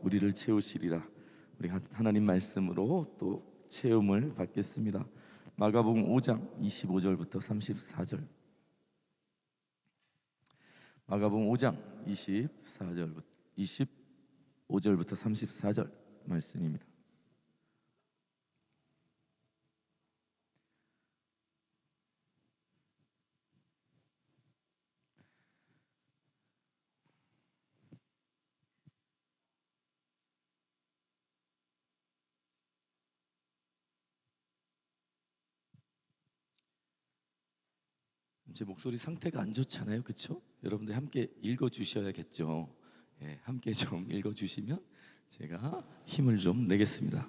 우리를 채우시리라. 우리 하나님 말씀으로 또 체험을 받겠습니다. 마가복음 5장 25절부터 34절. 마가복음 5장 25절부터 34절 말씀입니다. 제 목소리 상태가 안 좋잖아요, 그렇죠? 여러분들 함께 읽어주셔야겠죠. 함께 좀 읽어주시면 제가 힘을 좀 내겠습니다.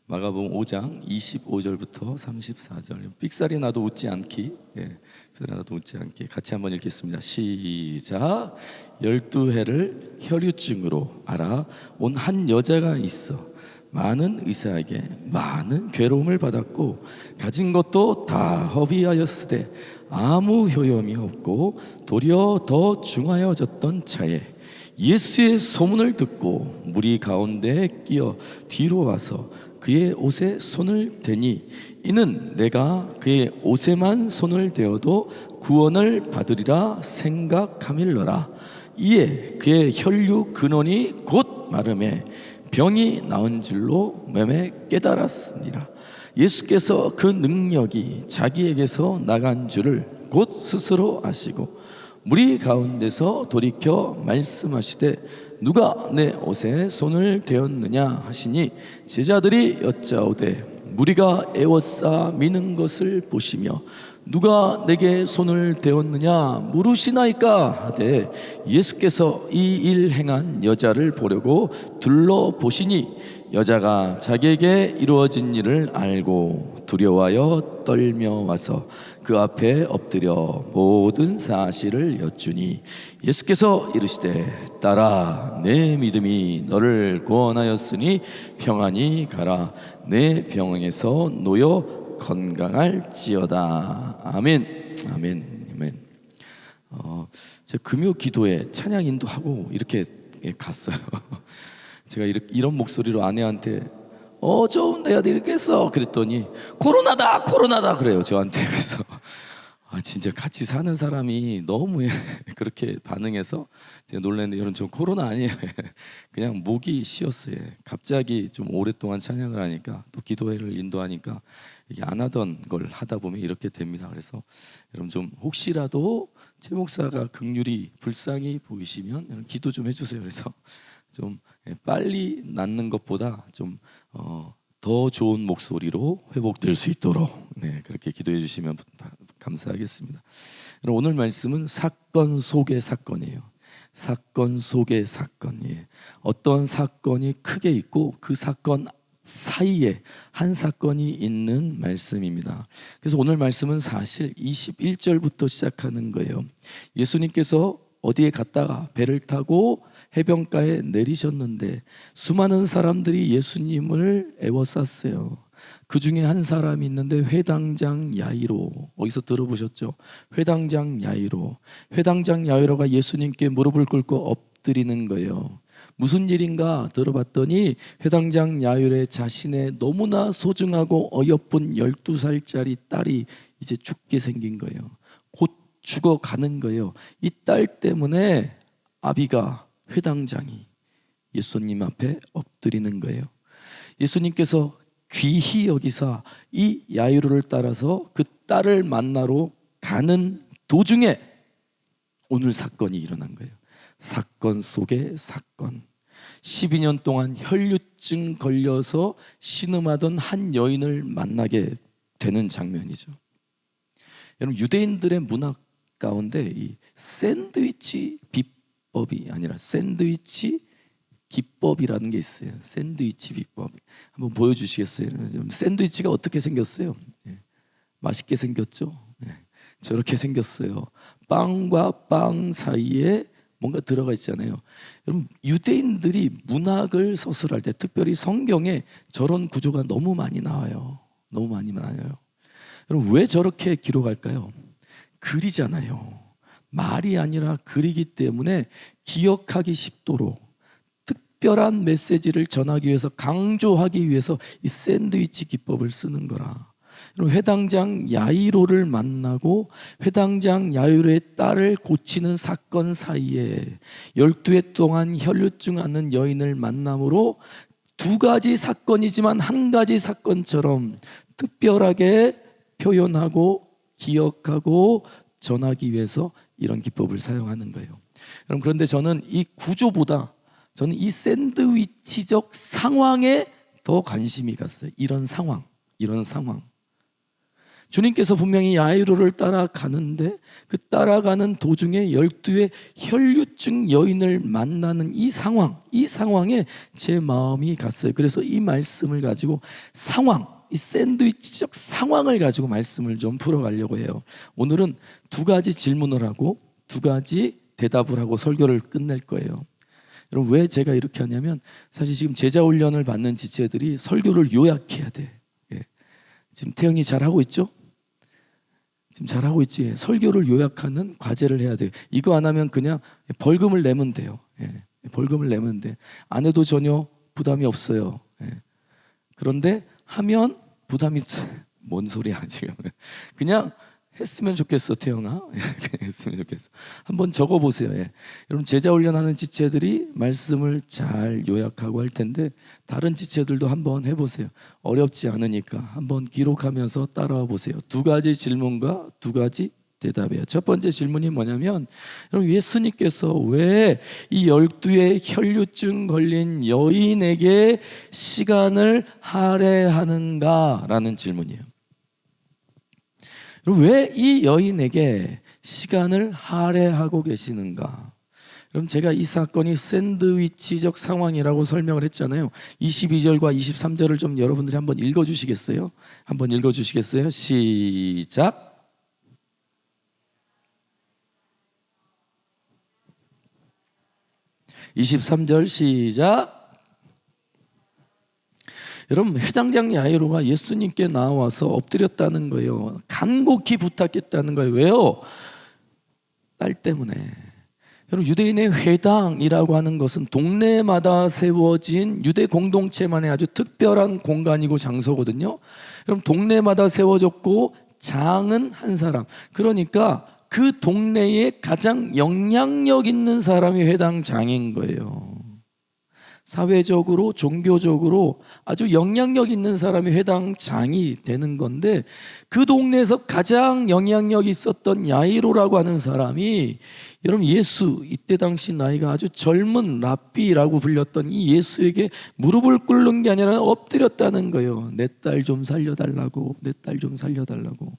마가복음 5장 25절부터 34절. 삑사리 나도 웃지 않기. 삑사리 나도 웃지 않기. 같이 한번 읽겠습니다. 시작. 12해를 혈유증으로 알아온 한 여자가 있어 많은 의사에게 많은 괴로움을 받았고 가진 것도 다 허비하였으되 아무 효험이 없고 도리어 더 중하여졌던 차에 예수의 소문을 듣고 무리 가운데에 끼어 뒤로 와서 그의 옷에 손을 대니 이는 내가 그의 옷에만 손을 대어도 구원을 받으리라 생각함일러라. 이에 그의 혈류 근원이 곧 마름에 병이 나은 줄로 매매 깨달았으니라. 예수께서 그 능력이 자기에게서 나간 줄을 곧 스스로 아시고 무리 가운데서 돌이켜 말씀하시되 누가 내 옷에 손을 대었느냐 하시니 제자들이 여짜오되 무리가 애워싸 미는 것을 보시며 누가 내게 손을 대었느냐 물으시나이까 하되 예수께서 이 일 행한 여자를 보려고 둘러보시니 여자가 자기에게 이루어진 일을 알고 두려워하여 떨며 와서 그 앞에 엎드려 모든 사실을 여쭈니 예수께서 이르시되 딸아 내 믿음이 너를 구원하였으니 평안히 가라 내 병에서 놓여 건강할지어다. 아멘. 아멘. 아멘. 제가 금요 기도에 찬양 인도하고 이렇게 갔어요. 제가 이런 목소리로 아내한테 좀 내가 이렇게 했어 그랬더니 코로나다 그래요 저한테. 그래서 진짜 같이 사는 사람이 너무 그렇게 반응해서 제가 놀랐는데 여러분 저 코로나 아니에요. 그냥 목이 쉬었어요. 갑자기 좀 오랫동안 찬양을 하니까 또 기도회를 인도하니까 이게 안 하던 걸 하다 보면 이렇게 됩니다. 그래서 여러분 좀 혹시라도 최 목사가 긍휼히 불쌍히 보이시면 기도 좀 해주세요. 그래서 좀 빨리 낫는 것보다 좀 더 좋은 목소리로 회복될 수 있도록 그렇게 기도해 주시면 감사하겠습니다. 오늘 말씀은 사건 속의 사건이에요. 사건 속의 사건. 어떤 사건이 크게 있고 그 사건 사이에 한 사건이 있는 말씀입니다. 그래서 오늘 말씀은 사실 21절부터 시작하는 거예요. 예수님께서 어디에 갔다가 배를 타고 해변가에 내리셨는데 수많은 사람들이 예수님을 애워쌌어요. 그 중에 한 사람이 있는데 회당장 야이로, 어디서 들어보셨죠? 회당장 야이로. 회당장 야이로가 예수님께 무릎을 꿇고 엎드리는 거예요. 무슨 일인가 들어봤더니 회당장 야이로의 자신의 너무나 소중하고 어여쁜 12살짜리 딸이 이제 죽게 생긴 거예요. 곧 죽어가는 거예요. 이 딸 때문에 아비가 회당장이 예수님 앞에 엎드리는 거예요. 예수님께서 귀히 여기사 이 야이로를 따라서 그 딸을 만나러 가는 도중에 오늘 사건이 일어난 거예요. 사건 속의 사건. 12년 동안 혈류증 걸려서 신음하던 한 여인을 만나게 되는 장면이죠. 여러분 유대인들의 문화 가운데 이 샌드위치 비법이 아니라 샌드위치 기법이라는 게 있어요. 샌드위치 비법 한번 보여주시겠어요? 샌드위치가 어떻게 생겼어요? 맛있게 생겼죠? 저렇게 생겼어요. 빵과 빵 사이에 뭔가 들어가 있잖아요. 여러분 유대인들이 문학을 서술할 때 특별히 성경에 저런 구조가 너무 많이 나와요. 너무 많이 나와요. 여러분 왜 저렇게 기록할까요? 글이잖아요. 말이 아니라 글이기 때문에 기억하기 쉽도록 특별한 메시지를 전하기 위해서, 강조하기 위해서 이 샌드위치 기법을 쓰는 거라. 회당장 야이로를 만나고 회당장 야이로의 딸을 고치는 사건 사이에 12해 동안 혈류증 앓는 여인을 만남으로 두 가지 사건이지만 한 가지 사건처럼 특별하게 표현하고 기억하고 전하기 위해서 이런 기법을 사용하는 거예요. 여러분, 그런데 저는 이 구조보다 저는 이 샌드위치적 상황에 더 관심이 갔어요. 이런 상황. 주님께서 분명히 야이로를 따라가는데 그 따라가는 도중에 12의 혈류증 여인을 만나는 이 상황에 제 마음이 갔어요. 그래서 이 말씀을 가지고 이 샌드위치적 상황을 가지고 말씀을 좀 풀어가려고 해요. 오늘은 두 가지 질문을 하고 두 가지 대답을 하고 설교를 끝낼 거예요. 여러분, 왜 제가 이렇게 하냐면 사실 지금 제자 훈련을 받는 지체들이 설교를 요약해야 돼. 지금 태영이 잘하고 있죠? 지금 잘하고 있지. 설교를 요약하는 과제를 해야 돼요. 이거 안 하면 그냥 벌금을 내면 돼요. 벌금을 내면 돼. 안 해도 전혀 부담이 없어요. 그런데 하면 부담이, 뭔 소리야 지금. 그냥 했으면 좋겠어, 태영아. 했으면 좋겠어. 한번 적어보세요. 여러분, 제자 훈련하는 지체들이 말씀을 잘 요약하고 할 텐데 다른 지체들도 한번 해보세요. 어렵지 않으니까 한번 기록하면서 따라와 보세요. 두 가지 질문과 두 가지 대답이에요. 첫 번째 질문이 뭐냐면, 여러분, 예수님께서 왜 이 12의 혈류증 걸린 여인에게 시간을 할애하는가라는 질문이에요. 왜 이 여인에게 시간을 할애하고 계시는가? 그럼 제가 이 사건이 샌드위치적 상황이라고 설명을 했잖아요. 22절과 23절을 좀 여러분들이 한번 읽어주시겠어요? 한번 읽어주시겠어요? 시작. 23절 시작. 여러분, 회당장 야이로가 예수님께 나와서 엎드렸다는 거예요. 간곡히 부탁했다는 거예요. 왜요? 딸 때문에. 여러분, 유대인의 회당이라고 하는 것은 동네마다 세워진 유대 공동체만의 아주 특별한 공간이고 장소거든요. 여러분, 동네마다 세워졌고 장은 한 사람. 그러니까 그 동네에 가장 영향력 있는 사람이 회당장인 거예요. 사회적으로, 종교적으로 아주 영향력 있는 사람이 회당장이 되는 건데, 그 동네에서 가장 영향력 있었던 야이로라고 하는 사람이, 여러분, 예수, 이때 당시 나이가 아주 젊은 랍비라고 불렸던 이 예수에게 무릎을 꿇는 게 아니라 엎드렸다는 거예요. 내 딸 좀 살려달라고, 내 딸 좀 살려달라고.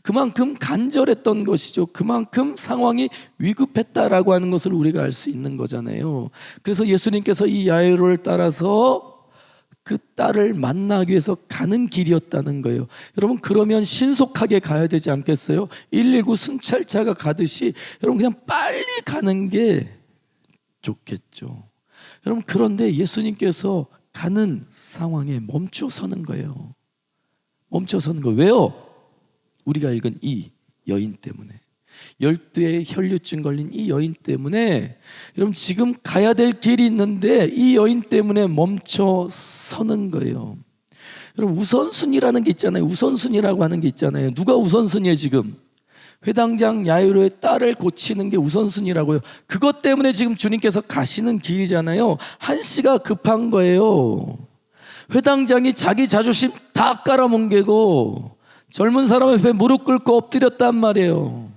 그만큼 간절했던 것이죠. 그만큼 상황이 위급했다라고 하는 것을 우리가 알 수 있는 거잖아요. 그래서 예수님께서 이 야이로를 따라서 그 딸을 만나기 위해서 가는 길이었다는 거예요. 여러분, 그러면 신속하게 가야 되지 않겠어요? 119 순찰차가 가듯이 여러분 그냥 빨리 가는 게 좋겠죠. 여러분, 그런데 예수님께서 가는 상황에 멈춰서는 거예요. 멈춰서는 거예요. 왜요? 우리가 읽은 이 여인 때문에, 12의 혈류증 걸린 이 여인 때문에, 여러분, 지금 가야 될 길이 있는데 이 여인 때문에 멈춰 서는 거예요. 여러분, 우선순위라는 게 있잖아요. 우선순위라고 하는 게 있잖아요. 누가 우선순위예요? 지금 회당장 야이로의 딸을 고치는 게 우선순위라고요. 그것 때문에 지금 주님께서 가시는 길이잖아요. 한시가 급한 거예요. 회당장이 자기 자존심 다 깔아뭉개고 젊은 사람 옆에 무릎 꿇고 엎드렸단 말이에요.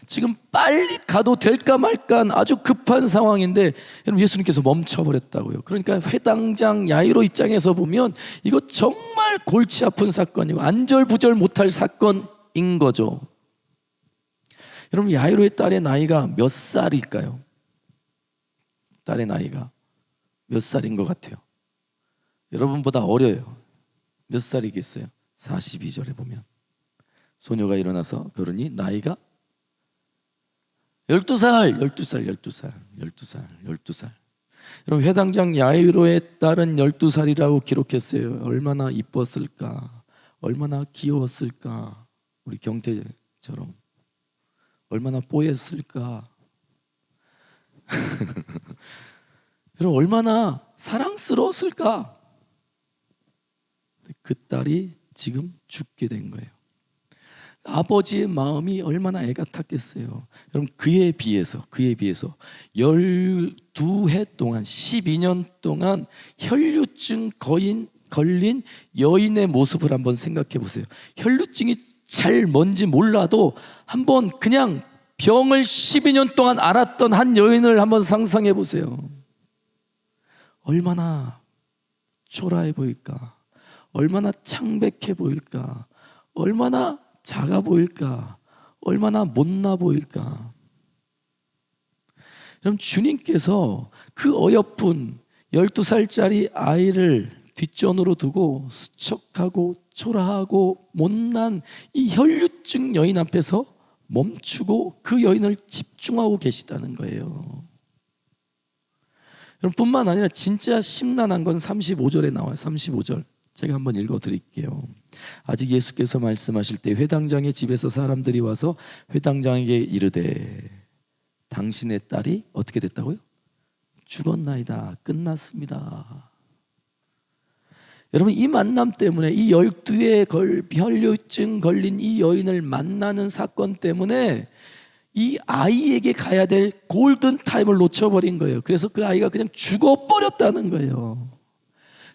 지금 빨리 가도 될까 말까 아주 급한 상황인데, 여러분, 예수님께서 멈춰버렸다고요. 그러니까 회당장 야이로 입장에서 보면 이거 정말 골치 아픈 사건이고 안절부절 못할 사건인 거죠. 여러분, 야이로의 딸의 나이가 몇 살일까요? 딸의 나이가 몇 살인 것 같아요? 여러분보다 어려요. 몇 살이겠어요? 42절에 보면 소녀가 일어나서 그러니 나이가 12살. 여러분, 회당장 야이로의 딸은 12살이라고 기록했어요. 얼마나 이뻤을까, 얼마나 귀여웠을까, 우리 경태처럼 얼마나 뽀였을까. 여러분 얼마나 사랑스러웠을까? 그 딸이 지금 죽게 된 거예요. 아버지의 마음이 얼마나 애가 탔겠어요. 여러분 그에 비해서 12해 동안 12년 동안 혈류증 걸린 여인의 모습을 한번 생각해 보세요. 혈류증이 잘 뭔지 몰라도 한번 그냥 병을 12년 동안 앓았던 한 여인을 한번 상상해 보세요. 얼마나 초라해 보일까? 얼마나 창백해 보일까? 얼마나 작아 보일까? 얼마나 못나 보일까? 그럼 주님께서 그 어여쁜 12살짜리 아이를 뒷전으로 두고 수척하고 초라하고 못난 이 혈류증 여인 앞에서 멈추고 그 여인을 집중하고 계시다는 거예요. 뿐만 아니라 진짜 심란한 건 35절에 나와요. 35절 제가 한번 읽어드릴게요. 아직 예수께서 말씀하실 때 회당장의 집에서 사람들이 와서 회당장에게 이르되 당신의 딸이 어떻게 됐다고요? 죽었나이다. 끝났습니다. 여러분 이 만남 때문에 이 12의 혈류증 걸린 이 여인을 만나는 사건 때문에 이 아이에게 가야 될 골든 타임을 놓쳐버린 거예요. 그래서 그 아이가 그냥 죽어버렸다는 거예요.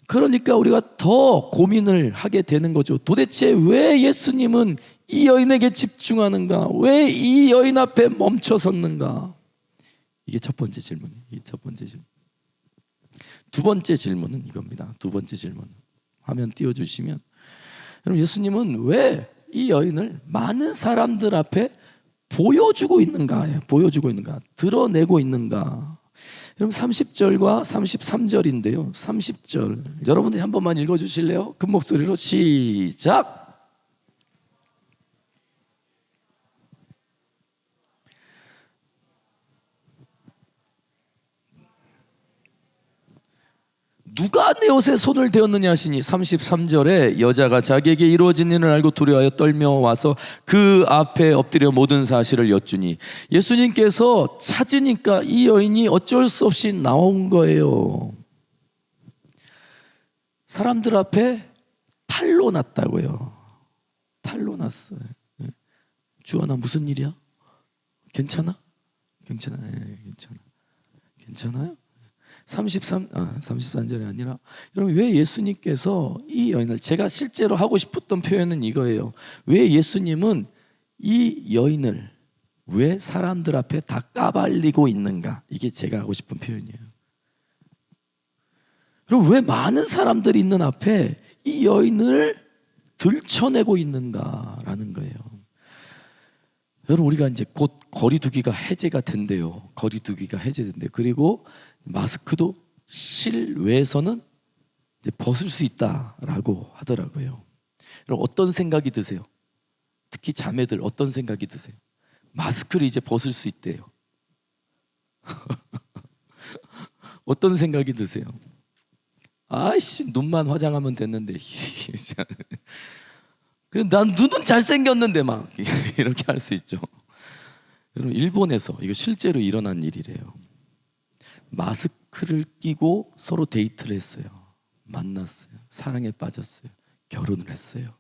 그러니까 우리가 더 고민을 하게 되는 거죠. 도대체 왜 예수님은 이 여인에게 집중하는가? 왜 이 여인 앞에 멈춰섰는가? 이게 첫 번째 질문이에요. 두 번째 질문은 이겁니다. 두 번째 질문 화면 띄워주시면, 여러분 예수님은 왜 이 여인을 많은 사람들 앞에 보여주고 있는가? 드러내고 있는가? 여러분 30절과 33절인데요. 30절 여러분들이 한 번만 읽어주실래요? 큰 목소리로 시작. 누가 내 옷에 손을 대었느냐 하시니 33절에 여자가 자기에게 이루어진 일을 알고 두려워하여 떨며 와서 그 앞에 엎드려 모든 사실을 여쭈니, 예수님께서 찾으니까 이 여인이 어쩔 수 없이 나온 거예요. 사람들 앞에 탈로 났다고요. 탈로 났어요. 주원아 무슨 일이야? 괜찮아? 괜찮아요? 33절이 아니라, 여러분 왜 예수님께서 이 여인을, 제가 실제로 하고 싶었던 표현은 이거예요. 왜 예수님은 이 여인을 왜 사람들 앞에 다 까발리고 있는가? 이게 제가 하고 싶은 표현이에요. 그럼 왜 많은 사람들이 있는 앞에 이 여인을 들춰내고 있는가라는 거예요. 여러분 우리가 이제 곧 거리두기가 해제가 된대요. 그리고 마스크도 실외에서는 벗을 수 있다라고 하더라고요. 여러분 어떤 생각이 드세요? 특히 자매들 어떤 생각이 드세요? 마스크를 이제 벗을 수 있대요. 어떤 생각이 드세요? 아이씨 눈만 화장하면 됐는데 그래 난 눈은 잘생겼는데 막 이렇게 할 수 있죠. 여러분 일본에서 이거 실제로 일어난 일이래요. 마스크를 끼고 서로 데이트를 했어요. 만났어요. 사랑에 빠졌어요. 결혼을 했어요.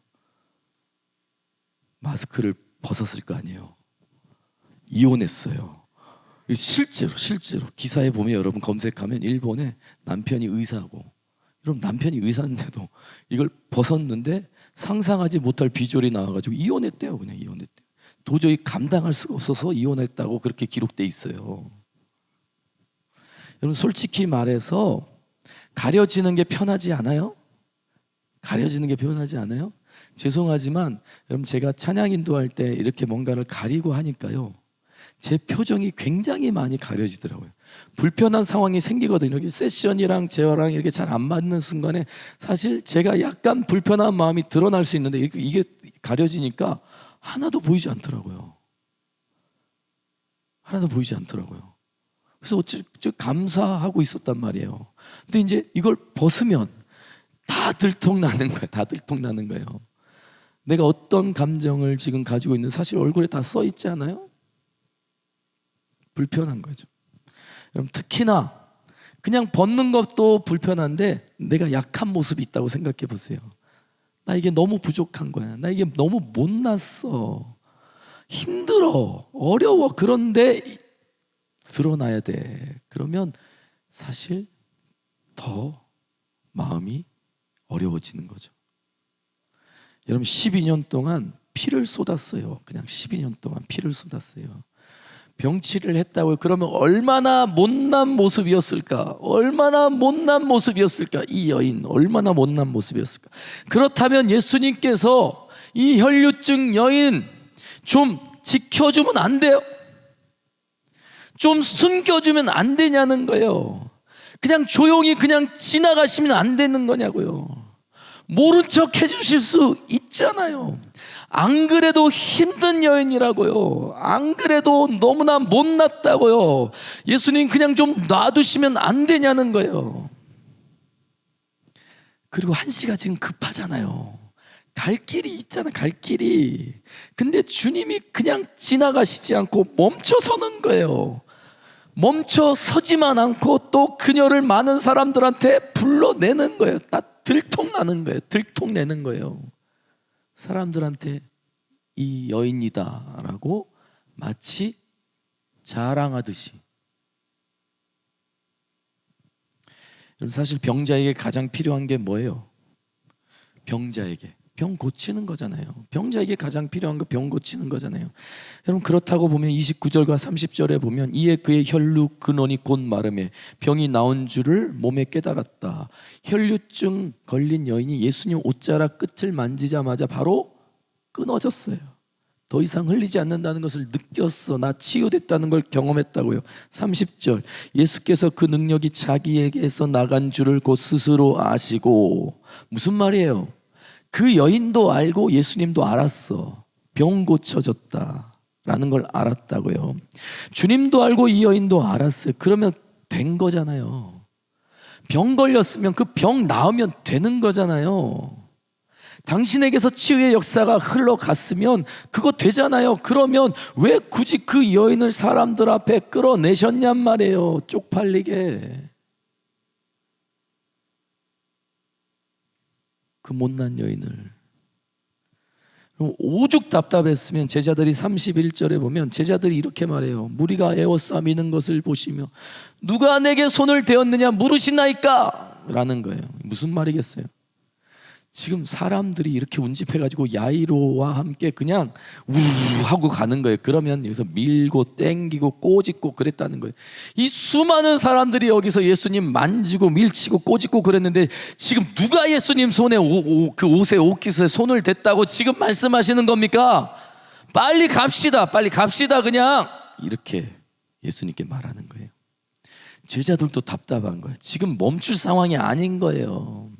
마스크를 벗었을 거 아니에요. 이혼했어요. 실제로 기사에 보면 여러분 검색하면 일본에 남편이 의사고, 여러분 남편이 의사인데도 이걸 벗었는데 상상하지 못할 비주얼이 나와가지고 이혼했대요. 그냥 이혼했대요. 도저히 감당할 수가 없어서 이혼했다고 그렇게 기록돼 있어요. 여러분 솔직히 말해서 가려지는 게 편하지 않아요? 죄송하지만 여러분 제가 찬양 인도할 때 이렇게 뭔가를 가리고 하니까요, 제 표정이 굉장히 많이 가려지더라고요. 불편한 상황이 생기거든요. 이렇게 세션이랑 제어랑 이렇게 잘 안 맞는 순간에 사실 제가 약간 불편한 마음이 드러날 수 있는데 이게 가려지니까 하나도 보이지 않더라고요. 그래서 어째 감사하고 있었단 말이에요. 근데 이제 이걸 벗으면 다 들통나는 거예요. 내가 어떤 감정을 지금 가지고 있는, 사실 얼굴에 다 써 있지 않아요? 불편한 거죠. 여러분 특히나 그냥 벗는 것도 불편한데 내가 약한 모습이 있다고 생각해 보세요. 나 이게 너무 부족한 거야. 나 이게 너무 못났어. 힘들어. 어려워. 그런데 드러나야 돼. 그러면 사실 더 마음이 어려워지는 거죠. 여러분 12년 동안 피를 쏟았어요. 그냥 12년 동안 피를 쏟았어요. 병치를 했다고요. 그러면 얼마나 못난 모습이었을까? 얼마나 못난 모습이었을까? 이 여인 얼마나 못난 모습이었을까? 그렇다면 예수님께서 이 혈류증 여인 좀 지켜주면 안 돼요? 좀 숨겨주면 안 되냐는 거예요. 그냥 조용히 그냥 지나가시면 안 되는 거냐고요. 모른 척 해주실 수 있잖아요. 안 그래도 힘든 여인이라고요. 안 그래도 너무나 못났다고요. 예수님 그냥 좀 놔두시면 안 되냐는 거예요. 그리고 한시가 지금 급하잖아요. 갈 길이 있잖아, 갈 길이. 근데 주님이 그냥 지나가시지 않고 멈춰서는 거예요. 멈춰서지만 않고 또 그녀를 많은 사람들한테 불러내는 거예요. 다 들통나는 거예요. 들통내는 거예요. 사람들한테 이 여인이다 라고 마치 자랑하듯이. 사실 병자에게 가장 필요한 게 뭐예요? 병자에게 병 고치는 거잖아요. 병자에게 가장 필요한 거 병 고치는 거잖아요. 여러분 그렇다고 보면 29절과 30절에 보면 이에 그의 혈류 근원이 곧 마름에 병이 나온 줄을 몸에 깨달았다. 혈류증 걸린 여인이 예수님 옷자락 끝을 만지자마자 바로 끊어졌어요. 더 이상 흘리지 않는다는 것을 느꼈어. 나 치유됐다는 걸 경험했다고요. 30절 예수께서 그 능력이 자기에게서 나간 줄을 곧 스스로 아시고. 무슨 말이에요? 그 여인도 알고 예수님도 알았어. 병 고쳐졌다라는 걸 알았다고요. 주님도 알고 이 여인도 알았어요. 그러면 된 거잖아요. 병 걸렸으면 그 병 나으면 되는 거잖아요. 당신에게서 치유의 역사가 흘러갔으면 그거 되잖아요. 그러면 왜 굳이 그 여인을 사람들 앞에 끌어내셨냔 말이에요. 쪽팔리게. 그 못난 여인을. 오죽 답답했으면 제자들이 31절에 보면 제자들이 이렇게 말해요. 무리가 에워싸미는 것을 보시며 누가 내게 손을 대었느냐 물으시나이까? 라는 거예요. 무슨 말이겠어요? 지금 사람들이 이렇게 운집해가지고 야이로와 함께 그냥 우르르 하고 가는 거예요. 그러면 여기서 밀고 땡기고 꼬집고 그랬다는 거예요. 이 수많은 사람들이 여기서 예수님 만지고 밀치고 꼬집고 그랬는데 지금 누가 예수님 손에 그 옷에 옷깃에 손을 댔다고 지금 말씀하시는 겁니까? 빨리 갑시다, 빨리 갑시다. 그냥 이렇게 예수님께 말하는 거예요. 제자들도 답답한 거예요. 지금 멈출 상황이 아닌 거예요.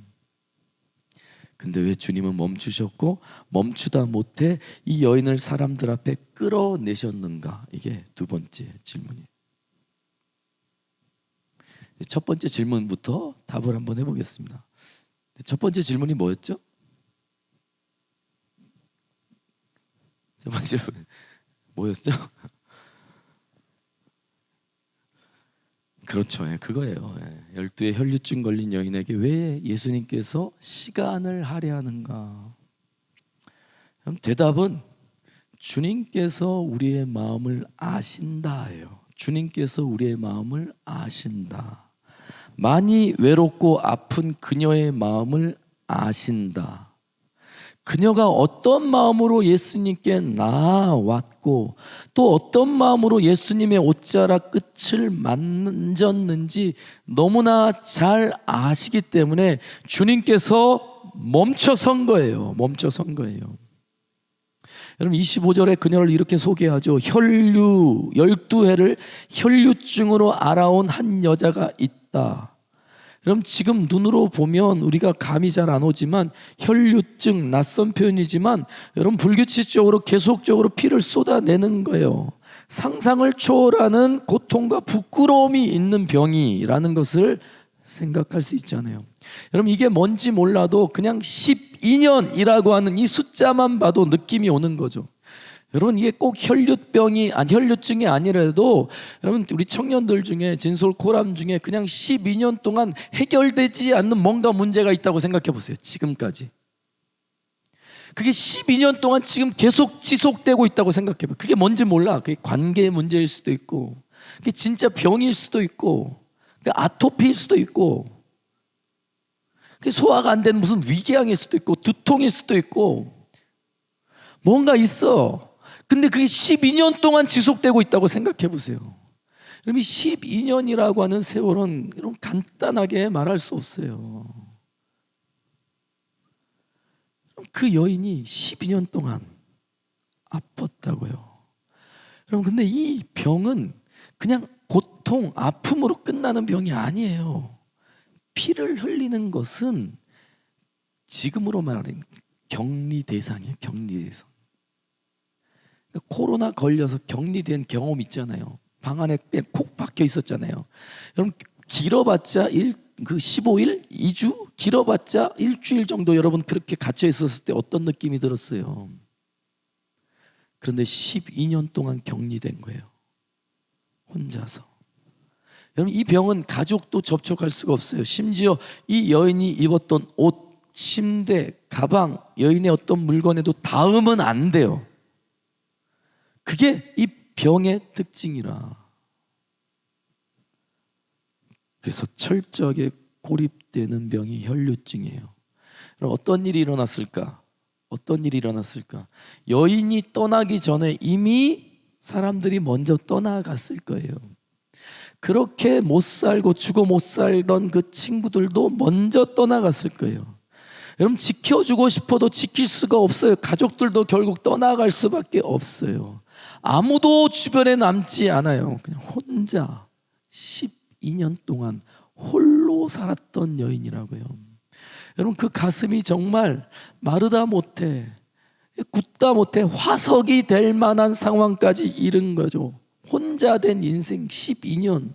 근데 왜 주님은 멈추셨고 멈추다 못해 이 여인을 사람들 앞에 끌어내셨는가? 이게 두 번째 질문이에요. 첫 번째 질문부터 답을 한번 해보겠습니다. 첫 번째 질문이 뭐였죠? 첫 번째 뭐였죠? 그렇죠. 그거예요. 12의 혈류증 걸린 여인에게 왜 예수님께서 시간을 할애하는가? 대답은 주님께서 우리의 마음을 아신다예요. 주님께서 우리의 마음을 아신다. 많이 외롭고 아픈 그녀의 마음을 아신다. 그녀가 어떤 마음으로 예수님께 나아왔고 또 어떤 마음으로 예수님의 옷자락 끝을 만졌는지 너무나 잘 아시기 때문에 주님께서 멈춰선 거예요. 멈춰선 거예요. 여러분 25절에 그녀를 이렇게 소개하죠. 12회를 혈류증으로 알아온 한 여자가 있다. 그럼 지금 눈으로 보면 우리가 감이 잘 안 오지만 혈류증, 낯선 표현이지만 여러분 불규칙적으로 계속적으로 피를 쏟아내는 거예요. 상상을 초월하는 고통과 부끄러움이 있는 병이라는 것을 생각할 수 있잖아요. 여러분 이게 뭔지 몰라도 그냥 12년이라고 하는 이 숫자만 봐도 느낌이 오는 거죠. 여러분 이게 꼭 혈류증이 아니라도 여러분 우리 청년들 중에 진솔코람 중에 그냥 12년 동안 해결되지 않는 뭔가 문제가 있다고 생각해 보세요. 지금까지 그게 12년 동안 지금 계속 지속되고 있다고 생각해 봐요. 그게 뭔지 몰라. 그게 관계의 문제일 수도 있고, 그게 진짜 병일 수도 있고, 그게 아토피일 수도 있고, 그게 소화가 안 된 무슨 위궤양일 수도 있고, 두통일 수도 있고, 뭔가 있어. 근데 그게 12년 동안 지속되고 있다고 생각해 보세요. 그럼 이 12년이라고 하는 세월은 여러분 간단하게 말할 수 없어요. 그 여인이 12년 동안 아팠다고요. 여러분 근데 이 병은 그냥 고통, 아픔으로 끝나는 병이 아니에요. 피를 흘리는 것은 지금으로 말하면 격리 대상이에요. 격리 대상. 그러니까 코로나 걸려서 격리된 경험 있잖아요. 방 안에 콕 박혀 있었잖아요. 여러분 길어봤자 15일, 2주, 길어봤자 일주일 정도 여러분 그렇게 갇혀 있었을 때 어떤 느낌이 들었어요? 그런데 12년 동안 격리된 거예요. 혼자서. 여러분 이 병은 가족도 접촉할 수가 없어요. 심지어 이 여인이 입었던 옷, 침대, 가방, 여인의 어떤 물건에도 닿으면 안 돼요. 그게 이 병의 특징이라. 그래서 철저하게 고립되는 병이 혈류증이에요. 그럼 어떤 일이 일어났을까? 어떤 일이 일어났을까? 여인이 떠나기 전에 이미 사람들이 먼저 떠나갔을 거예요. 그렇게 못 살고 죽어 못 살던 그 친구들도 먼저 떠나갔을 거예요. 여러분 지켜주고 싶어도 지킬 수가 없어요. 가족들도 결국 떠나갈 수밖에 없어요. 아무도 주변에 남지 않아요. 그냥 혼자 12년 동안 홀로 살았던 여인이라고요. 여러분 그 가슴이 정말 마르다 못해 굳다 못해 화석이 될 만한 상황까지 이른 거죠. 혼자 된 인생 12년.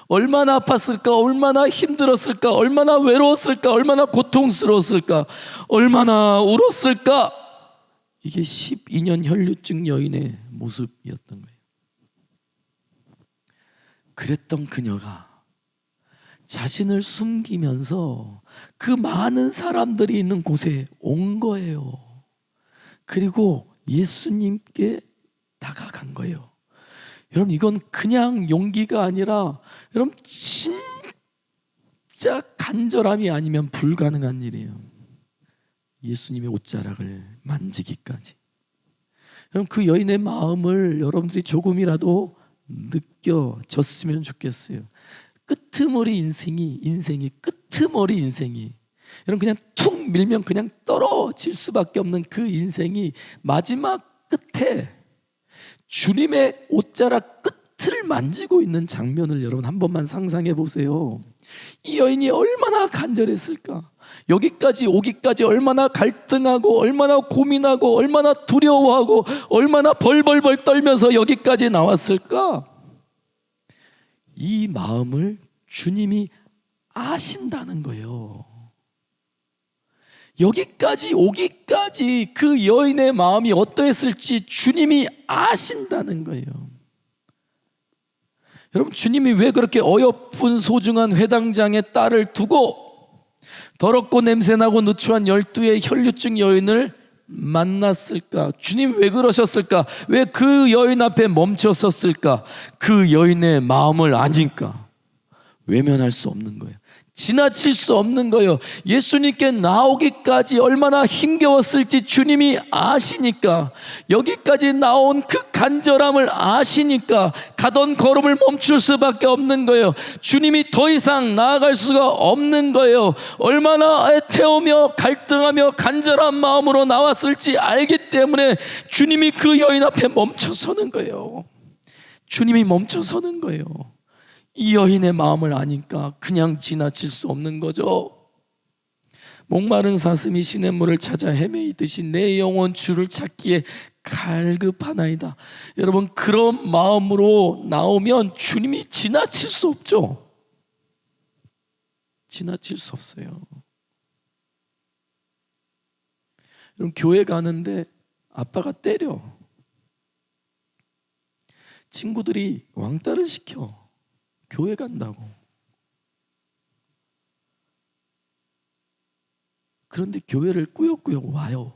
얼마나 아팠을까? 얼마나 힘들었을까? 얼마나 외로웠을까? 얼마나 고통스러웠을까? 얼마나 울었을까? 이게 12년 혈류증 여인의 모습이었던 거예요. 그랬던 그녀가 자신을 숨기면서 그 많은 사람들이 있는 곳에 온 거예요. 그리고 예수님께 다가간 거예요. 여러분 이건 그냥 용기가 아니라 여러분 진짜 간절함이 아니면 불가능한 일이에요. 예수님의 옷자락을 만지기까지. 여러분 그 여인의 마음을 여러분들이 조금이라도 느껴졌으면 좋겠어요. 끄트머리 인생이 끄트머리 인생이 여러분 그냥 툭 밀면 그냥 떨어질 수밖에 없는 그 인생이 마지막 끝에 주님의 옷자락 끝을 만지고 있는 장면을 여러분 한 번만 상상해 보세요. 이 여인이 얼마나 간절했을까? 여기까지 오기까지 얼마나 갈등하고 얼마나 고민하고 얼마나 두려워하고 얼마나 벌벌벌 떨면서 여기까지 나왔을까? 이 마음을 주님이 아신다는 거예요. 여기까지 오기까지 그 여인의 마음이 어떠했을지 주님이 아신다는 거예요. 여러분 주님이 왜 그렇게 어여쁜 소중한 회당장의 딸을 두고 더럽고 냄새나고 누추한 12의 혈류증 여인을 만났을까? 주님 왜 그러셨을까? 왜 그 여인 앞에 멈춰섰을까? 그 여인의 마음을 아니까 외면할 수 없는 거예요. 지나칠 수 없는 거예요. 예수님께 나오기까지 얼마나 힘겨웠을지 주님이 아시니까, 여기까지 나온 그 간절함을 아시니까 가던 걸음을 멈출 수밖에 없는 거예요. 주님이 더 이상 나아갈 수가 없는 거예요. 얼마나 애태우며 갈등하며 간절한 마음으로 나왔을지 알기 때문에 주님이 그 여인 앞에 멈춰서는 거예요. 주님이 멈춰서는 거예요. 이 여인의 마음을 아니까 그냥 지나칠 수 없는 거죠. 목마른 사슴이 시냇물을 찾아 헤매이듯이 내 영혼 주를 찾기에 갈급하나이다. 여러분 그런 마음으로 나오면 주님이 지나칠 수 없죠. 지나칠 수 없어요. 여러분 교회 가는데 아빠가 때려. 친구들이 왕따를 시켜. 교회 간다고. 그런데 교회를 꾸역꾸역 와요.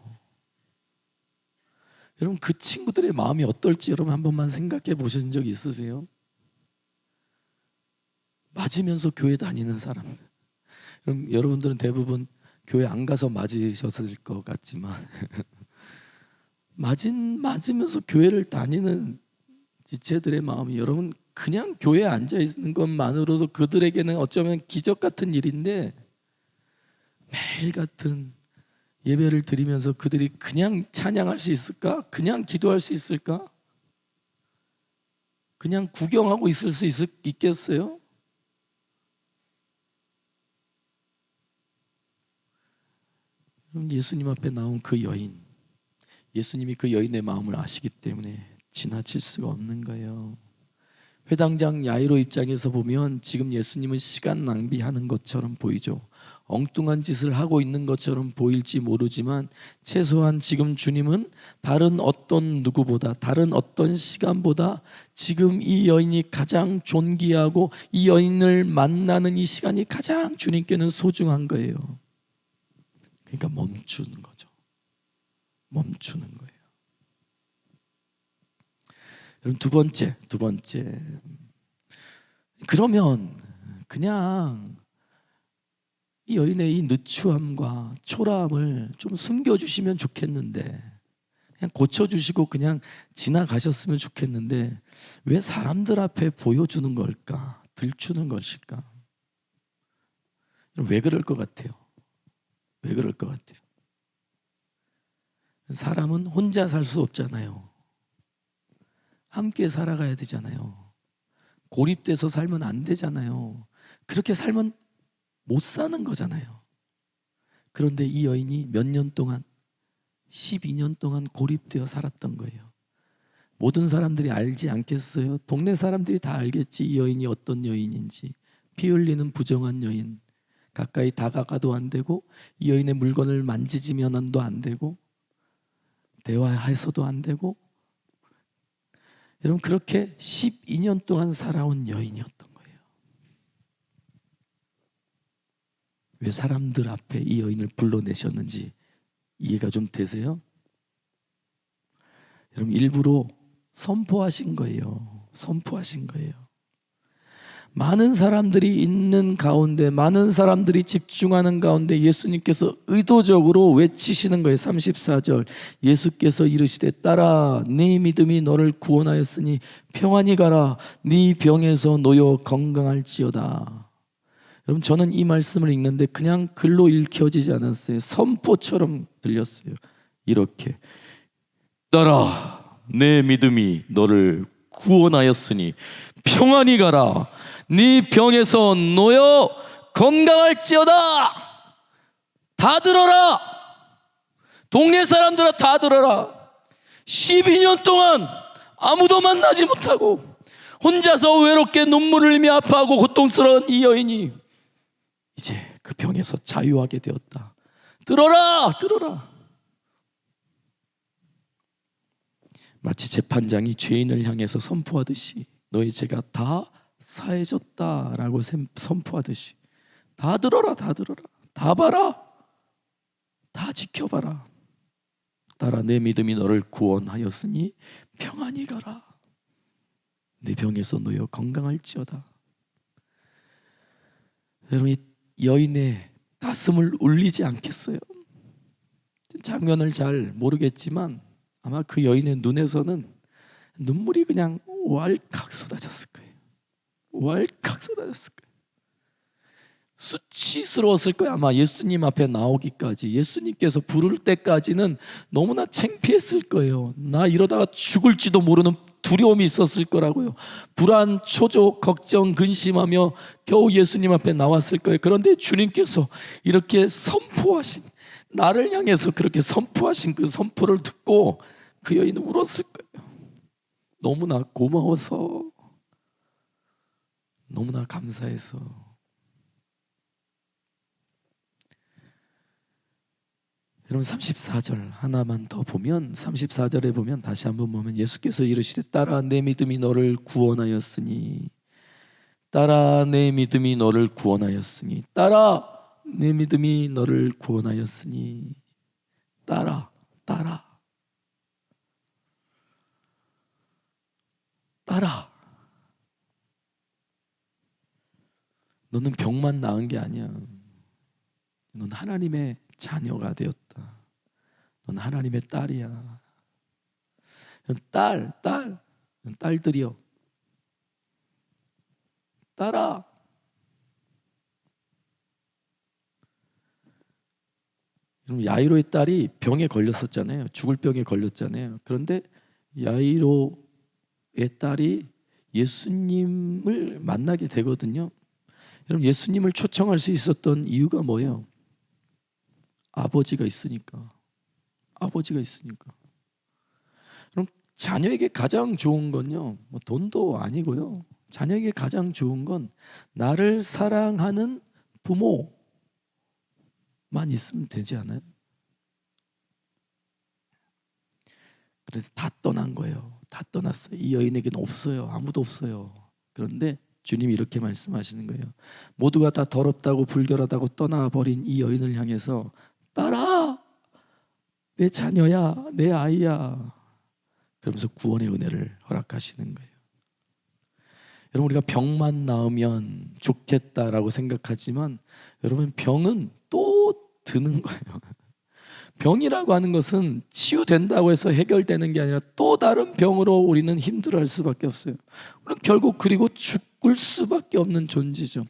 여러분, 그 친구들의 마음이 어떨지 여러분 한 번만 생각해 보신 적 있으세요? 맞으면서 교회 다니는 사람. 그럼 여러분들은 대부분 교회 안 가서 맞으셨을 것 같지만 맞으면서 교회를 다니는 지체들의 마음이, 여러분 그냥 교회에 앉아 있는 것만으로도 그들에게는 어쩌면 기적 같은 일인데, 매일 같은 예배를 드리면서 그들이 그냥 찬양할 수 있을까? 그냥 기도할 수 있을까? 그냥 구경하고 있을 수 있겠어요? 예수님 앞에 나온 그 여인, 예수님이 그 여인의 마음을 아시기 때문에 지나칠 수가 없는 거예요. 회당장 야이로 입장에서 보면 지금 예수님은 시간 낭비하는 것처럼 보이죠. 엉뚱한 짓을 하고 있는 것처럼 보일지 모르지만 최소한 지금 주님은 다른 어떤 누구보다, 다른 어떤 시간보다 지금 이 여인이 가장 존귀하고 이 여인을 만나는 이 시간이 가장 주님께는 소중한 거예요. 그러니까 멈추는 거죠. 멈추는 거예요. 그럼 두 번째. 그러면 그냥 이 여인의 이 느추함과 초라함을 좀 숨겨주시면 좋겠는데, 그냥 고쳐주시고 그냥 지나가셨으면 좋겠는데 왜 사람들 앞에 보여주는 걸까? 들추는 것일까? 왜 그럴 것 같아요? 왜 그럴 것 같아요? 사람은 혼자 살 수 없잖아요. 함께 살아가야 되잖아요. 고립돼서 살면 안 되잖아요. 그렇게 살면 못 사는 거잖아요. 그런데 이 여인이 몇 년 동안, 12년 동안 고립되어 살았던 거예요. 모든 사람들이 알지 않겠어요? 동네 사람들이 다 알겠지, 이 여인이 어떤 여인인지. 피 흘리는 부정한 여인, 가까이 다가가도 안 되고, 이 여인의 물건을 만지지면도 안 되고, 대화해서도 안 되고. 여러분, 그렇게 12년 동안 살아온 여인이었던 거예요. 왜 사람들 앞에 이 여인을 불러내셨는지 이해가 좀 되세요? 여러분, 일부러 선포하신 거예요. 선포하신 거예요. 많은 사람들이 있는 가운데, 많은 사람들이 집중하는 가운데 예수님께서 의도적으로 외치시는 거예요. 34절, 예수께서 이르시되 딸아 네 믿음이 너를 구원하였으니 평안히 가라, 네 병에서 놓여 건강할지어다. 여러분, 저는 이 말씀을 읽는데 그냥 글로 읽혀지지 않았어요. 선포처럼 들렸어요. 이렇게, 딸아 내 믿음이 너를 구원하였으니 평안히 가라, 네 병에서 놓여 건강할지어다. 다 들어라. 동네 사람들아 다 들어라. 12년 동안 아무도 만나지 못하고 혼자서 외롭게 눈물을 흘리며 아파하고 고통스러운 이 여인이 이제 그 병에서 자유하게 되었다. 들어라, 들어라. 마치 재판장이 죄인을 향해서 선포하듯이 너의 죄가 다 사해졌다라고 선포하듯이, 다 들어라, 다 들어라, 다 봐라, 다 지켜봐라. 딸아 내 믿음이 너를 구원하였으니 평안히 가라, 내 병에서 놓여 건강할지어다. 여러분, 이 여인의 가슴을 울리지 않겠어요? 장면을 잘 모르겠지만 아마 그 여인의 눈에서는 눈물이 그냥 왈칵 쏟아졌을 거예요. 왈칵 쏟아졌을 거예요. 수치스러웠을 거예요. 아마 예수님 앞에 나오기까지, 예수님께서 부를 때까지는 너무나 창피했을 거예요. 나 이러다가 죽을지도 모르는 두려움이 있었을 거라고요. 불안, 초조, 걱정, 근심하며 겨우 예수님 앞에 나왔을 거예요. 그런데 주님께서 이렇게 선포하신, 나를 향해서 그렇게 선포하신 그 선포를 듣고 그 여인은 울었을 거예요. 너무나 고마워서, 너무나 감사해서. 여러분 34절 하나만 더 보면 34절에 보면 다시 한번 보면 예수께서 이르시되 따라 내 믿음이 너를 구원하였으니 따라 내 믿음이 너를 구원하였으니 따라 내 믿음이 너를 구원하였으니 따라 너는 병만 나은 게 아니야. 넌 하나님의 자녀가 되었다. 넌 하나님의 딸이야. 딸들이여 따라. 야이로의 딸이 병에 걸렸었잖아요. 죽을 병에 걸렸잖아요. 그런데 야이로의 딸이 예수님을 만나게 되거든요. 여러분 예수님을 초청할 수 있었던 이유가 뭐예요? 아버지가 있으니까. 그럼 자녀에게 가장 좋은 건요, 뭐 돈도 아니고요. 자녀에게 가장 좋은 건 나를 사랑하는 부모만 있으면 되지 않아요? 그래서 다 떠난 거예요. 다 떠났어요. 이 여인에게는 없어요. 아무도 없어요. 그런데 주님이 이렇게 말씀하시는 거예요. 모두가 다 더럽다고 불결하다고 떠나버린 이 여인을 향해서 따라, 내 자녀야, 내 아이야, 그러면서 구원의 은혜를 허락하시는 거예요. 여러분 우리가 병만 나으면 좋겠다라고 생각하지만 여러분 병은 또 드는 거예요. 병이라고 하는 것은 치유된다고 해서 해결되는 게 아니라 또 다른 병으로 우리는 힘들어할 수밖에 없어요. 우리는 결국 그리고 죽을 수밖에 없는 존재죠.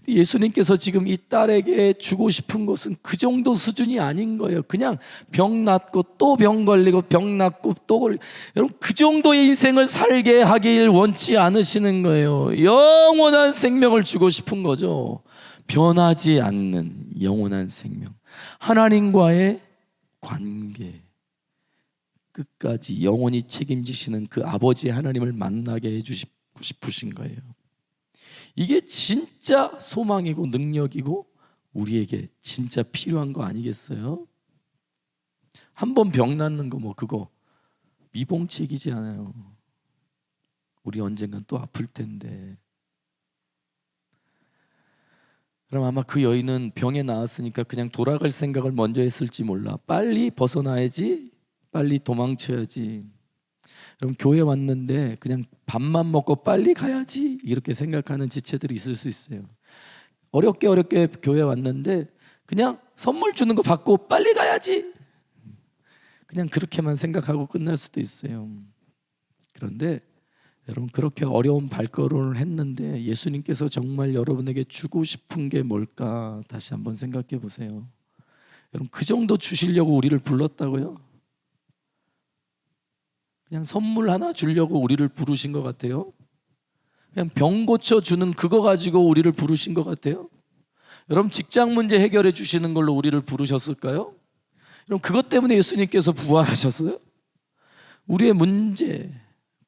예수님께서 지금 이 딸에게 주고 싶은 것은 그 정도 수준이 아닌 거예요. 그냥 병 낫고 또 병 걸리고 병 낫고 또 걸리고, 여러분 그 정도의 인생을 살게 하길 원치 않으시는 거예요. 영원한 생명을 주고 싶은 거죠. 변하지 않는 영원한 생명, 하나님과의 관계, 끝까지 영원히 책임지시는 그 아버지 하나님을 만나게 해주시고 싶으신 거예요. 이게 진짜 소망이고 능력이고 우리에게 진짜 필요한 거 아니겠어요? 한 번 병 낫는 거 뭐 그거 미봉책이지 않아요. 우리 언젠간 또 아플 텐데. 그럼 아마 그 여인은 병에 나았으니까 그냥 돌아갈 생각을 먼저 했을지 몰라. 빨리 벗어나야지, 빨리 도망쳐야지. 그럼 교회 왔는데 그냥 밥만 먹고 빨리 가야지 이렇게 생각하는 지체들이 있을 수 있어요. 어렵게 교회 왔는데 그냥 선물 주는 거 받고 빨리 가야지, 그냥 그렇게만 생각하고 끝날 수도 있어요. 그런데 여러분 그렇게 어려운 발걸음을 했는데 예수님께서 정말 여러분에게 주고 싶은 게 뭘까 다시 한번 생각해 보세요. 여러분 그 정도 주시려고 우리를 불렀다고요? 그냥 선물 하나 주려고 우리를 부르신 것 같아요? 그냥 병 고쳐주는 그거 가지고 우리를 부르신 것 같아요? 여러분 직장 문제 해결해 주시는 걸로 우리를 부르셨을까요? 여러분 그것 때문에 예수님께서 부활하셨어요? 우리의 문제,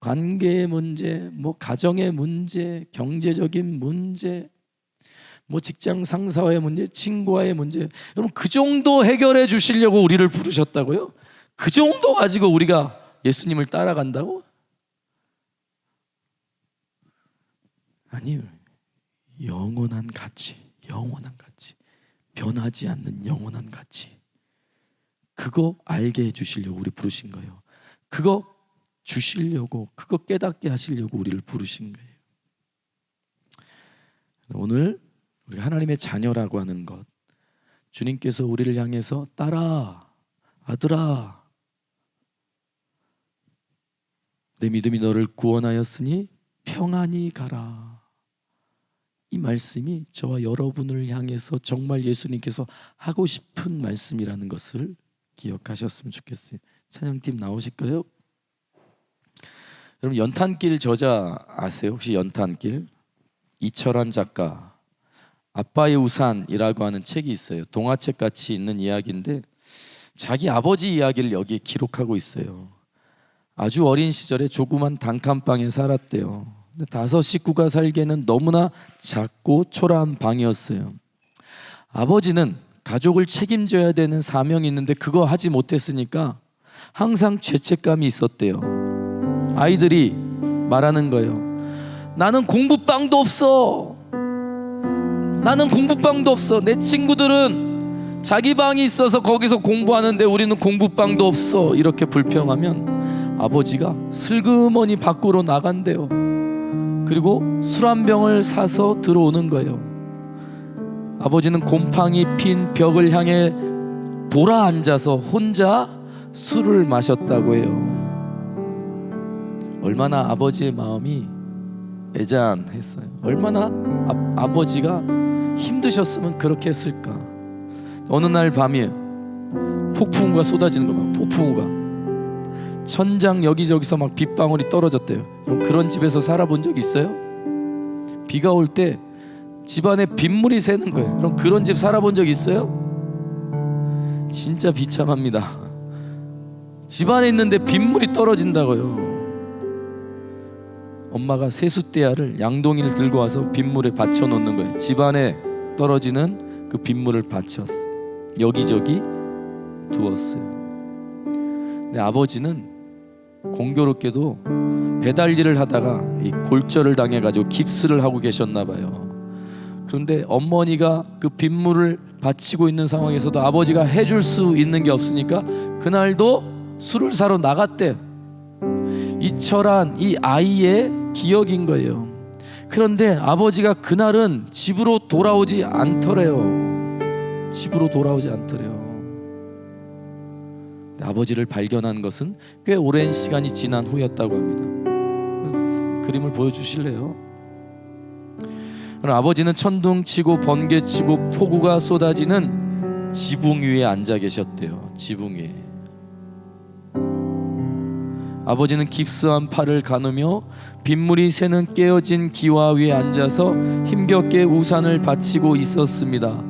관계의 문제, 뭐 가정의 문제, 경제적인 문제, 뭐 직장 상사와의 문제, 친구와의 문제, 여러분 그 정도 해결해 주시려고 우리를 부르셨다고요? 그 정도 가지고 우리가 예수님을 따라간다고? 아니요. 영원한 가치, 변하지 않는 영원한 가치, 그거 알게 해주시려고 우리 부르신 거예요. 그거 주시려고, 그거 깨닫게 하시려고 우리를 부르신 거예요. 오늘 우리 하나님의 자녀라고 하는 것, 주님께서 우리를 향해서 딸아, 아들아, 내 믿음이 너를 구원하였으니 평안히 가라. 이 말씀이 저와 여러분을 향해서 정말 예수님께서 하고 싶은 말씀이라는 것을 기억하셨으면 좋겠어요. 찬양팀 나오실까요? 여러분 연탄길 저자 아세요? 혹시 연탄길? 이철환 작가 아빠의 우산이라고 하는 책이 있어요. 동화책 같이 있는 이야기인데 자기 아버지 이야기를 여기에 기록하고 있어요. 아주 어린 시절에 조그만 단칸방에 살았대요. 5 식구가 살기에는 너무나 작고 초라한 방이었어요. 아버지는 가족을 책임져야 되는 사명이 있는데 그거 하지 못했으니까 항상 죄책감이 있었대요. 아이들이 말하는 거예요. 나는 공부방도 없어. 나는 공부방도 없어. 내 친구들은 자기 방이 있어서 거기서 공부하는데 우리는 공부방도 없어. 이렇게 불평하면 아버지가 슬그머니 밖으로 나간대요. 그리고 술 한 병을 사서 들어오는 거예요. 아버지는 곰팡이 핀 벽을 향해 돌아 앉아서 혼자 술을 마셨다고 해요. 얼마나 아버지의 마음이 애잔했어요. 얼마나 아버지가 힘드셨으면 그렇게 했을까. 어느 날 밤에 폭풍우가 쏟아지는 거 봐. 폭풍우가 천장 여기저기서 막 빗방울이 떨어졌대요. 그런 집에서 살아본 적 있어요? 비가 올 때 집안에 빗물이 새는 거예요. 그럼 그런 집 살아본 적 있어요? 진짜 비참합니다. 집안에 있는데 빗물이 떨어진다고요. 엄마가 세숫대야를 양동이를 들고 와서 빗물에 받쳐 놓는 거예요. 집안에 떨어지는 그 빗물을 받쳤어. 여기저기 두었어요. 근데 아버지는 공교롭게도 배달 일을 하다가 이 골절을 당해가지고 깁스를 하고 계셨나 봐요. 그런데 어머니가 그 빗물을 받치고 있는 상황에서도 아버지가 해줄 수 있는 게 없으니까 그날도 술을 사러 나갔대요. 이철한 이 아이의 기억인 거예요. 그런데 아버지가 그날은 집으로 돌아오지 않더래요. 집으로 돌아오지 않더래요. 아버지를 발견한 것은 꽤 오랜 시간이 지난 후였다고 합니다. 그림을 보여주실래요? 그럼 아버지는 천둥치고 번개치고 폭우가 쏟아지는 지붕 위에 앉아 계셨대요. 지붕 위에. 아버지는 깁스한 팔을 가누며 빗물이 새는 깨어진 기와 위에 앉아서 힘겹게 우산을 받치고 있었습니다.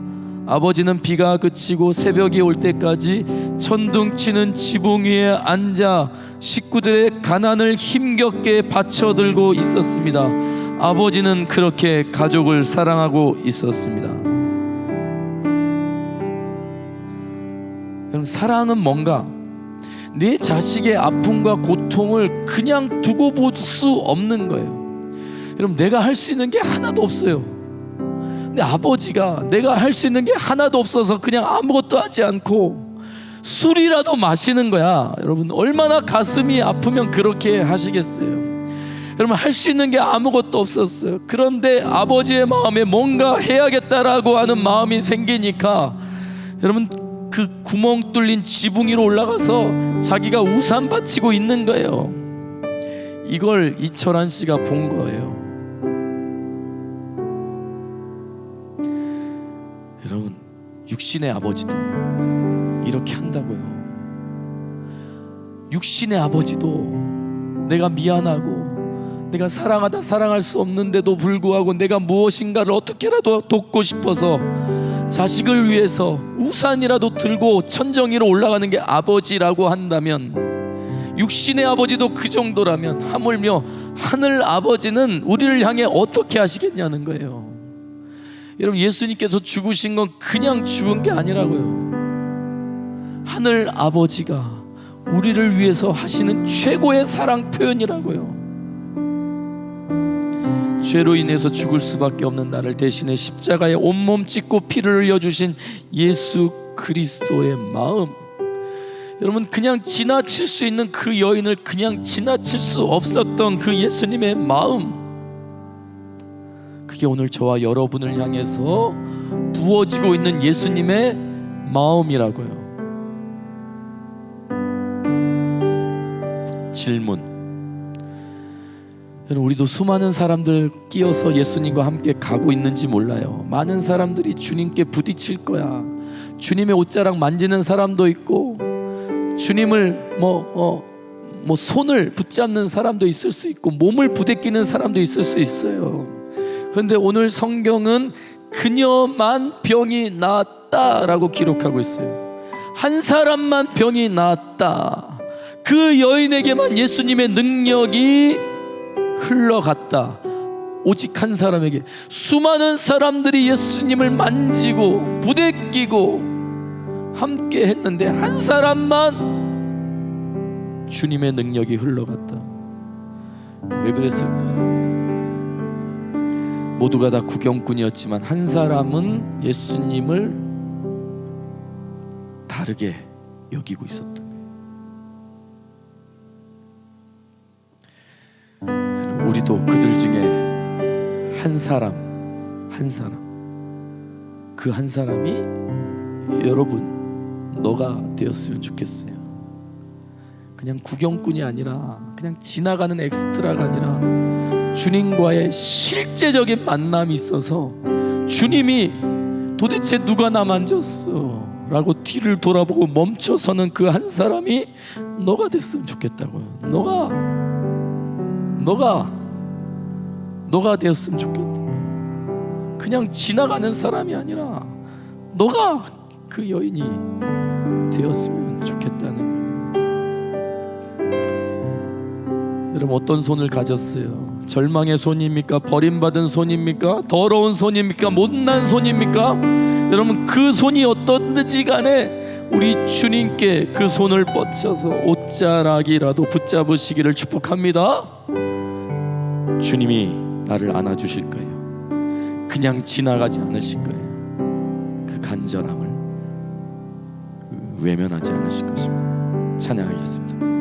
아버지는 비가 그치고 새벽이 올 때까지 천둥치는 지붕 위에 앉아 식구들의 가난을 힘겹게 받쳐들고 있었습니다. 아버지는 그렇게 가족을 사랑하고 있었습니다. 여러분, 사랑은 뭔가? 내 자식의 아픔과 고통을 그냥 두고 볼 수 없는 거예요. 여러분, 내가 할 수 있는 게 하나도 없어요. 근데 아버지가 내가 할 수 있는 게 하나도 없어서 그냥 아무것도 하지 않고 술이라도 마시는 거야. 여러분, 얼마나 가슴이 아프면 그렇게 하시겠어요? 여러분, 할 수 있는 게 아무것도 없었어요. 그런데 아버지의 마음에 뭔가 해야겠다라고 하는 마음이 생기니까 여러분, 그 구멍 뚫린 지붕 위로 올라가서 자기가 우산 받치고 있는 거예요. 이걸 이철한 씨가 본 거예요. 여러분, 육신의 아버지도 이렇게 한다고요. 육신의 아버지도 내가 미안하고 내가 사랑하다 사랑할 수 없는데도 불구하고 내가 무엇인가를 어떻게라도 돕고 싶어서 자식을 위해서 우산이라도 들고 천정 위로 올라가는 게 아버지라고 한다면, 육신의 아버지도 그 정도라면 하물며 하늘 아버지는 우리를 향해 어떻게 하시겠냐는 거예요. 여러분, 예수님께서 죽으신 건 그냥 죽은 게 아니라고요. 하늘 아버지가 우리를 위해서 하시는 최고의 사랑 표현이라고요. 죄로 인해서 죽을 수밖에 없는 나를 대신해 십자가에 온몸 찢고 피를 흘려주신 예수 그리스도의 마음, 여러분, 그냥 지나칠 수 있는 그 여인을 그냥 지나칠 수 없었던 그 예수님의 마음, 그게 오늘 저와 여러분을 향해서 부어지고 있는 예수님의 마음이라고요. 질문, 여러분, 우리도 수많은 사람들 끼어서 예수님과 함께 가고 있는지 몰라요. 많은 사람들이 주님께 부딪힐 거야. 주님의 옷자락 만지는 사람도 있고, 주님을 손을 붙잡는 사람도 있을 수 있고, 몸을 부대끼는 사람도 있을 수 있어요. 그런데 오늘 성경은 그녀만 병이 나았다라고 기록하고 있어요. 한 사람만 병이 나았다. 그 여인에게만 예수님의 능력이 흘러갔다. 오직 한 사람에게. 수많은 사람들이 예수님을 만지고 부대끼고 함께 했는데 한 사람만 주님의 능력이 흘러갔다. 왜 그랬을까요? 모두가 다 구경꾼이었지만 한 사람은 예수님을 다르게 여기고 있었던 거예요. 우리도 그들 중에 한 사람 그 한 사람이 여러분 너가 되었으면 좋겠어요. 그냥 구경꾼이 아니라 그냥 지나가는 엑스트라가 아니라 주님과의 실제적인 만남이 있어서 주님이 도대체 누가 나 만졌어? 라고 뒤를 돌아보고 멈춰서는 그 한 사람이 너가 됐으면 좋겠다고요. 너가 되었으면 좋겠다. 그냥 지나가는 사람이 아니라 너가 그 여인이 되었으면 좋겠다는 거예요. 여러분 어떤 손을 가졌어요? 절망의 손입니까? 버림받은 손입니까? 더러운 손입니까? 못난 손입니까? 여러분 그 손이 어떻든지 간에 우리 주님께 그 손을 뻗쳐서 옷자락이라도 붙잡으시기를 축복합니다. 주님이 나를 안아주실 거예요. 그냥 지나가지 않으실 거예요. 그 간절함을 외면하지 않으실 것입니다. 찬양하겠습니다.